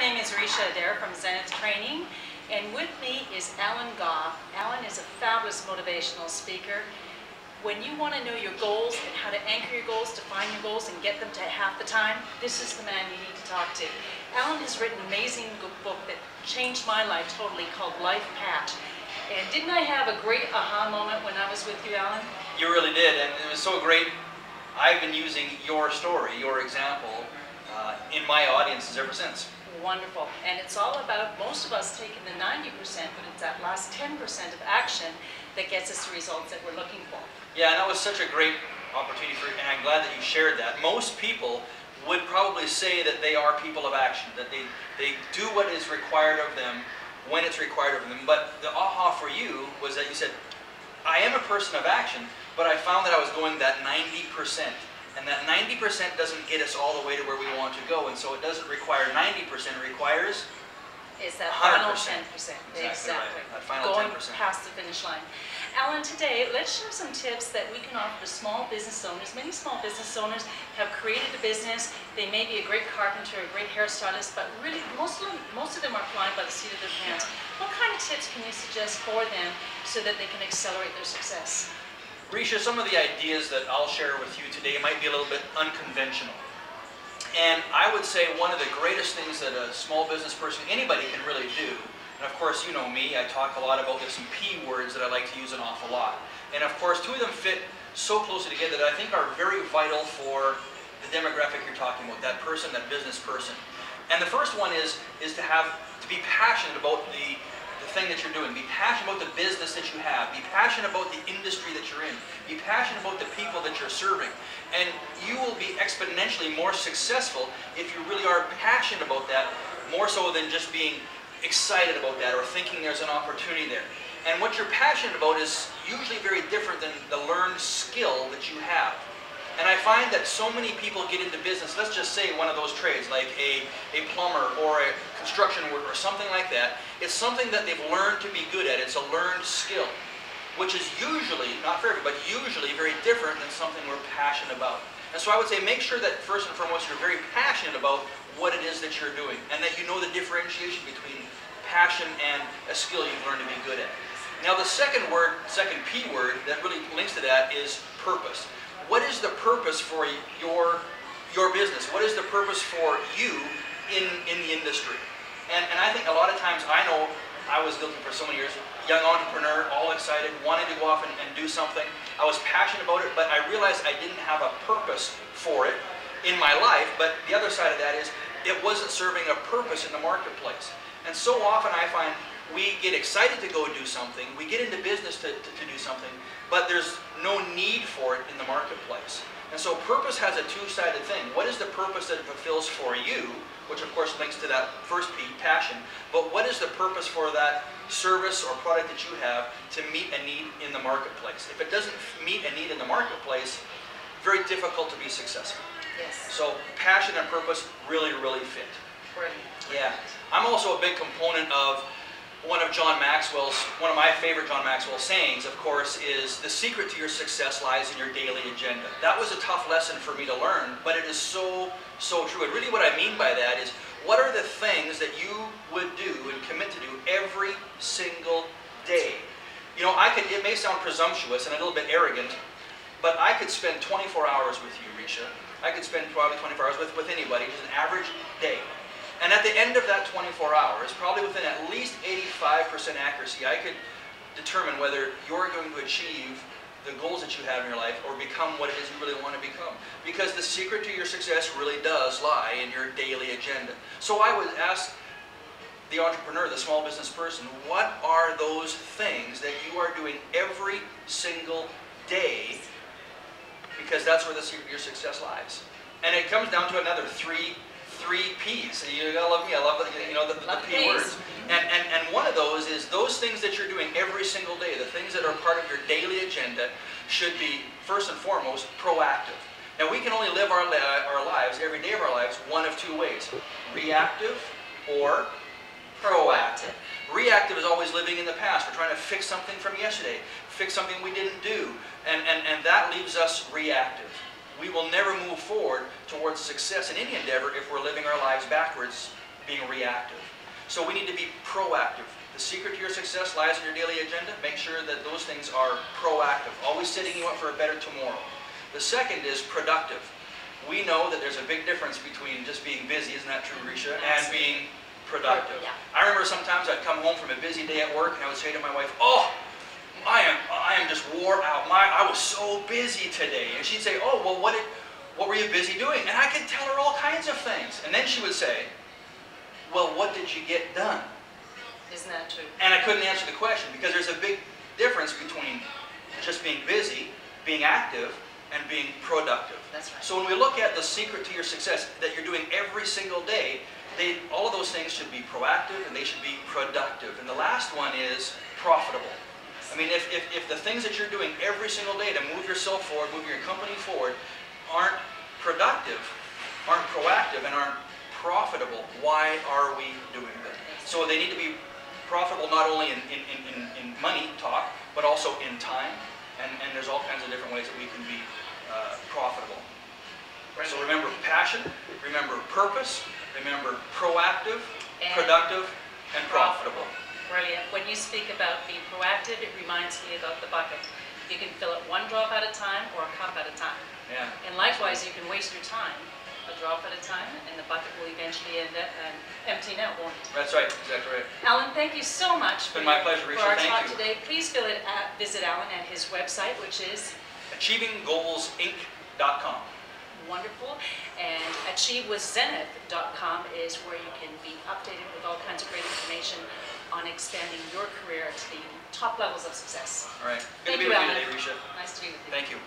name is Ricia Adair from Zenith Training, and with me is Alan Goff. Alan is a fabulous motivational speaker. When you want to know your goals and how to anchor your goals, define your goals, and get them to half the time, this is the man you need to talk to. Alan has written an amazing book that changed my life totally called Life Patch. And didn't I have a great aha moment when I was with you, Alan? You really did, and it was so great. I've been using your story, your example, in my audiences ever since. Wonderful. And it's all about most of us taking the 90%, but it's that last 10% of action that gets us the results that we're looking for. Yeah, and that was such a great opportunity for, and I'm glad that you shared that. Most people would probably say that they are people of action, that they do what is required of them when it's required of them. But the aha for you was that you said, I am a person of action, but I found that I was going that 90%. And that 90% doesn't get us all the way to where we want to go. And so it doesn't require 90%, it requires is that 100%. final 10%. Exactly. Right. That final going 10%. past the finish line. Alan, today, let's share some tips that we can offer to small business owners. Many small business owners have created a business. They may be a great carpenter, a great hairstylist, but really most of them are flying by the seat of their pants. What kind of tips can you suggest for them so that they can accelerate their success? Ricia, some of the ideas that I'll share with you today might be a little bit unconventional. And I would say one of the greatest things that a small business person, anybody can really do, and of course you know me, I talk a lot about this some P words that I like to use an awful lot. And of course two of them fit so closely together that I think are very vital for the demographic you're talking about, that person, that business person. And the first one is to be passionate about the thing that you're doing. Be passionate about the business that you have. Be passionate about the industry that you're in. Be passionate about the people that you're serving. And you will be exponentially more successful if you really are passionate about that, more so than just being excited about that or thinking there's an opportunity there. And what you're passionate about is usually very different than the learned skill that you have. And I find that so many people get into business, let's just say one of those trades, like a plumber or a construction worker or something like that. It's something that they've learned to be good at. It's a learned skill, which is usually, not for everybody, but usually very different than something we're passionate about. And so I would say make sure that first and foremost you're very passionate about what it is that you're doing and that you know the differentiation between passion and a skill you've learned to be good at. Now the second P word that really links to that is purpose. What is the purpose for your business? What is the purpose for you in the industry? And I think a lot of times, I know I was guilty for so many years, young entrepreneur, all excited, wanting to go off and do something. I was passionate about it, but I realized I didn't have a purpose for it in my life. But the other side of that is it wasn't serving a purpose in the marketplace. And so often I find we get excited to go do something, we get into business to do something, but there's no need for it in the marketplace. And so purpose has a two-sided thing. What is the purpose that it fulfills for you, which of course links to that first P, passion, but what is the purpose for that service or product that you have to meet a need in the marketplace? If it doesn't meet a need in the marketplace, very difficult to be successful. Yes. So passion and purpose really, really fit. Brilliant. Yeah. I'm also a big component of one of my favorite John Maxwell sayings, of course, is the secret to your success lies in your daily agenda. That was a tough lesson for me to learn, but it is so, so true. And really what I mean by that is, what are the things that you would do and commit to do every single day? You know, it may sound presumptuous and a little bit arrogant, but I could spend 24 hours with you, Ricia. I could spend probably 24 hours with anybody, just an average day. And at the end of that 24 hours, probably within at least 85% accuracy, I could determine whether you're going to achieve the goals that you have in your life or become what it is you really want to become. Because the secret to your success really does lie in your daily agenda. So I would ask the entrepreneur, the small business person, what are those things that you are doing every single day? Because that's where the secret to your success lies. And it comes down to another three P's. You gotta love me. I love the P words. And one of those is those things that you're doing every single day, the things that are part of your daily agenda, should be first and foremost proactive. Now we can only live our lives, every day of our lives, one of two ways: reactive or proactive. Reactive is always living in the past. We're trying to fix something from yesterday, fix something we didn't do, and that leaves us reactive. We will never move forward towards success in any endeavor if we're living our lives backwards being reactive. So we need to be proactive. The secret to your success lies in your daily agenda. Make sure that those things are proactive, always setting you up for a better tomorrow. The second is productive. We know that there's a big difference between just being busy, isn't that true, Ricia, and being productive. Yeah. I remember sometimes I'd come home from a busy day at work and I would say to my wife, "Oh, I am just wore out. I was so busy today." And she'd say, "Oh, well, what were you busy doing?" And I could tell her all kinds of things. And then she would say, "Well, what did you get done?" Isn't that true? And I couldn't answer the question because there's a big difference between just being busy, being active, and being productive. That's right. So when we look at the secret to your success that you're doing every single day, all of those things should be proactive and they should be productive. And the last one is profitable. I mean, if the things that you're doing every single day to move yourself forward, move your company forward, aren't productive, aren't proactive, and aren't profitable, why are we doing them? So they need to be profitable not only in money talk, but also in time. And there's all kinds of different ways that we can be profitable. So remember passion, remember purpose, remember proactive, productive, and profitable. Brilliant. When you speak about being proactive, it reminds me about the bucket. You can fill it one drop at a time or a cup at a time. Yeah. And likewise, you can waste your time a drop at a time, and the bucket will eventually end up emptying out, won't it? That's right. Exactly right. Alan, thank you so much It's been my pleasure, Ricia. for our Thank talk you. today. Please visit Alan at his website, which is AchievingGoalsInc.com. wonderful. And achievewithzenith.com is where you can be updated with all kinds of great information on expanding your career to the top levels of success. All right. Good Thank to be you, with you Alan. today, Ricia. Nice to be with you. Thank you.